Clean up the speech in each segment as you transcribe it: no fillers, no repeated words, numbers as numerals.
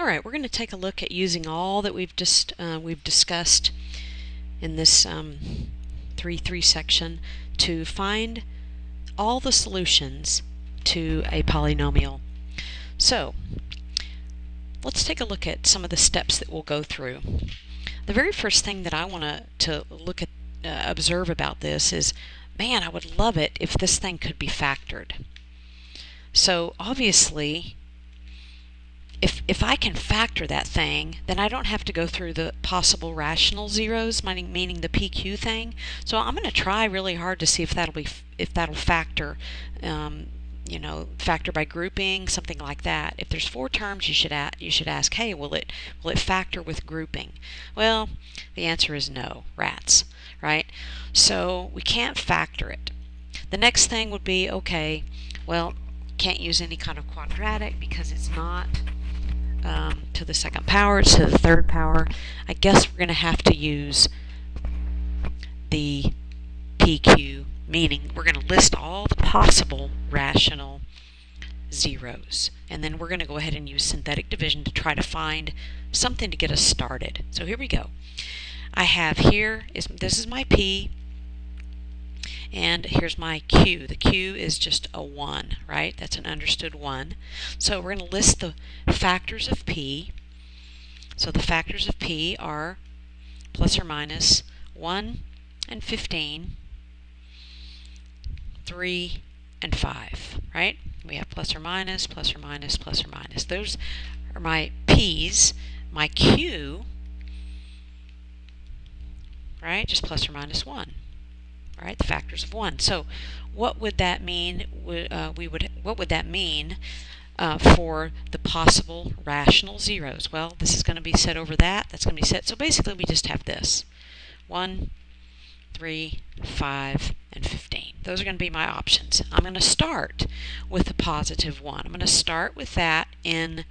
All right, we're going to take a look at using all that we've discussed in this 3.3 section to find all the solutions to a polynomial. So let's take a look at some of the steps that we'll go through. The very first thing that I want to look at, observe about this is, man, I would love it if this thing could be factored. So obviously, if I can factor that thing, then I don't have to go through the possible rational zeros, meaning the PQ thing. So I'm going to try really hard to see if that'll factor, factor by grouping, something like that. If there's 4 terms, you should ask, hey, will it factor with grouping? Well, the answer is no, rats, right? So we can't factor it. The next thing would be, okay, well, can't use any kind of quadratic because it's not to the second power, it's to the third power. I guess we're going to have to use the PQ, meaning we're going to list all the possible rational zeros, and then we're going to go ahead and use synthetic division to try to find something to get us started. So here we go. I have this is my P, and here's my Q. The Q is just a 1, right? That's an understood 1. So we're going to list the factors of P. So the factors of P are plus or minus 1 and 15, 3 and 5, right? We have plus or minus, plus or minus, plus or minus. Those are my P's. My Q, right, just plus or minus 1. Right, the factors of 1. So what would that mean? What would that mean for the possible rational zeros? Well, this is going to be set over that. That's going to be set. So basically, we just have this: 1, 3, 5, and 15. Those are going to be my options. I'm going to start with the positive 1. I'm going to start with that in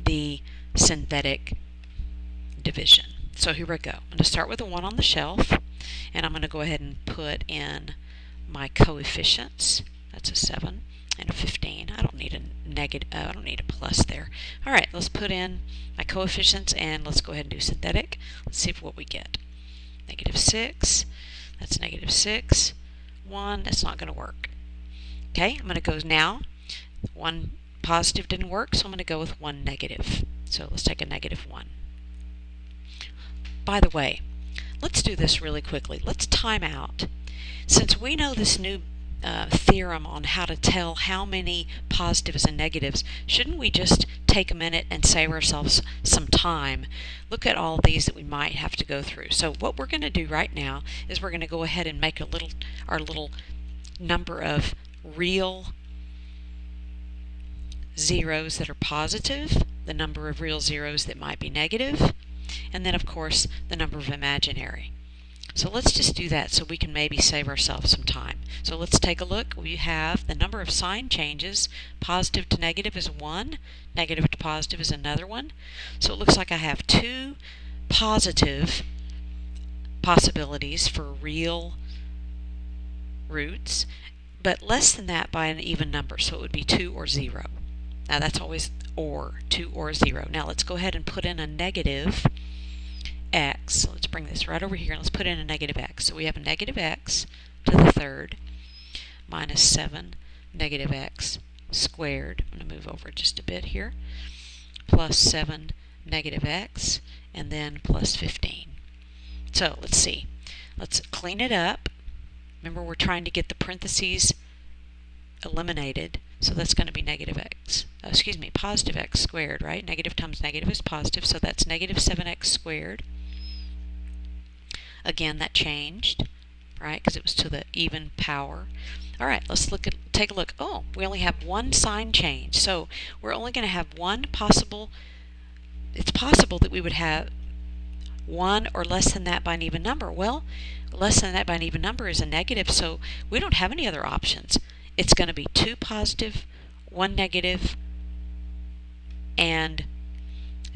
the synthetic division. So here we go. I'm going to start with a 1 on the shelf, and I'm going to go ahead and put in my coefficients. That's a 7 and a 15. I don't need a negative. I don't need a plus there. All right, let's put in my coefficients, and let's go ahead and do synthetic. Let's see what we get. Negative 6. That's negative 6. 1. That's not going to work. Okay, I'm going to go now. 1 positive didn't work, so I'm going to go with 1 negative. So let's take a negative 1. By the way, let's do this really quickly. Let's time out. Since we know this new theorem on how to tell how many positives and negatives, shouldn't we just take a minute and save ourselves some time? Look at all these that we might have to go through. So what we're going to do right now is we're going to go ahead and make our little number of real zeros that are positive, the number of real zeros that might be negative, and then of course the number of imaginary. So let's just do that so we can maybe save ourselves some time. So let's take a look. We have the number of sign changes. Positive to negative is 1, negative to positive is another one. So it looks like I have 2 positive possibilities for real roots, but less than that by an even number, so it would be 2 or 0. Now that's always or, 2 or 0. Now let's go ahead and put in a negative x. So let's bring this right over here and let's put in a negative x. So we have a negative x to the third minus 7 negative x squared. I'm going to move over just a bit here. Plus 7 negative x and then plus 15. So let's see. Let's clean it up. Remember, we're trying to get the parentheses eliminated. So that's going to be negative x, positive x squared, right? Negative times negative is positive, so that's negative 7x squared. Again, that changed, right, because it was to the even power. All right, let's take a look. Oh, we only have 1 sign change, so we're only going to have one possible. It's possible that we would have 1 or less than that by an even number. Well, less than that by an even number is a negative, so we don't have any other options. It's going to be 2 positive, 1 negative, and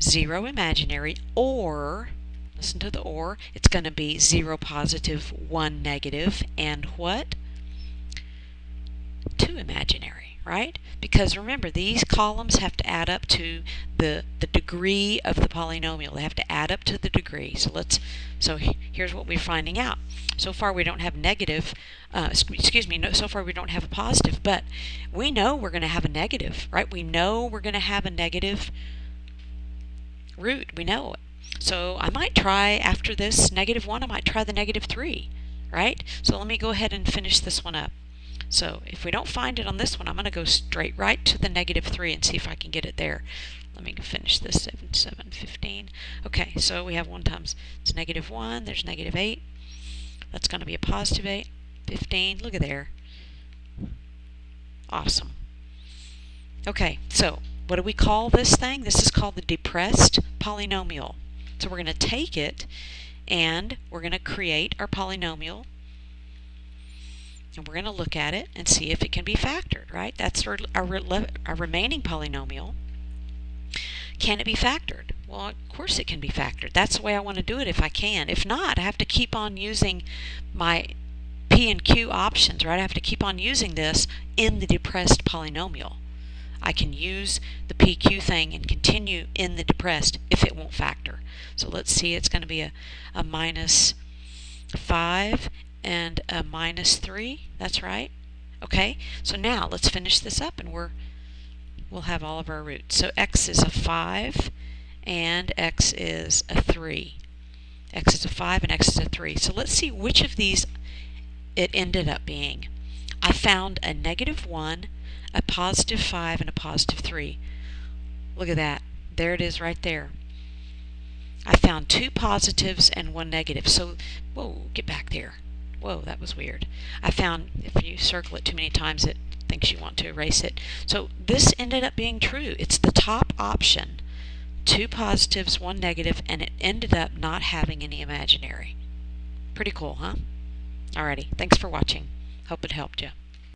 0 imaginary, or, listen to the or, it's going to be 0 positive, 1 negative, and what? 2 imaginary, right? Because remember, these columns have to add up to the degree of the polynomial. They have to add up to the degree. So here's what we're finding out. So far we don't have negative, so far we don't have a positive, but we know we're going to have a negative, right? We know we're going to have a negative root. We know it. So I might try, after this -1, I might try the -3, right? So let me go ahead and finish this one up. So if we don't find it on this one, I'm going to go straight right to the -3 and see if I can get it there. Let me finish this. 7, 7, 15. Okay, so we have 1 times, it's -1, there's -8. That's going to be a +8. 15, look at there. Awesome. Okay, so what do we call this thing? This is called the depressed polynomial. So we're going to take it and we're going to create our polynomial. And we're going to look at it and see if it can be factored, right? That's our remaining polynomial. Can it be factored? Well, of course it can be factored. That's the way I want to do it if I can. If not, I have to keep on using my P and Q options, right? I have to keep on using this in the depressed polynomial. I can use the PQ thing and continue in the depressed if it won't factor. So let's see, it's going to be a -5 and a -3. That's right. Okay, so now let's finish this up and we'll have all of our roots. So x is a 5 and x is a 3. X is a 5 and x is a 3. So let's see which of these it ended up being. I found a -1, a +5, and a +3. Look at that. There it is right there. I found 2 positives and 1 negative. So, whoa, get back there. Whoa, that was weird. I found, if you circle it too many times, it thinks you want to erase it. So this ended up being true. It's the top option. 2 positives, 1 negative, and it ended up not having any imaginary. Pretty cool, huh? Alrighty, thanks for watching. Hope it helped you.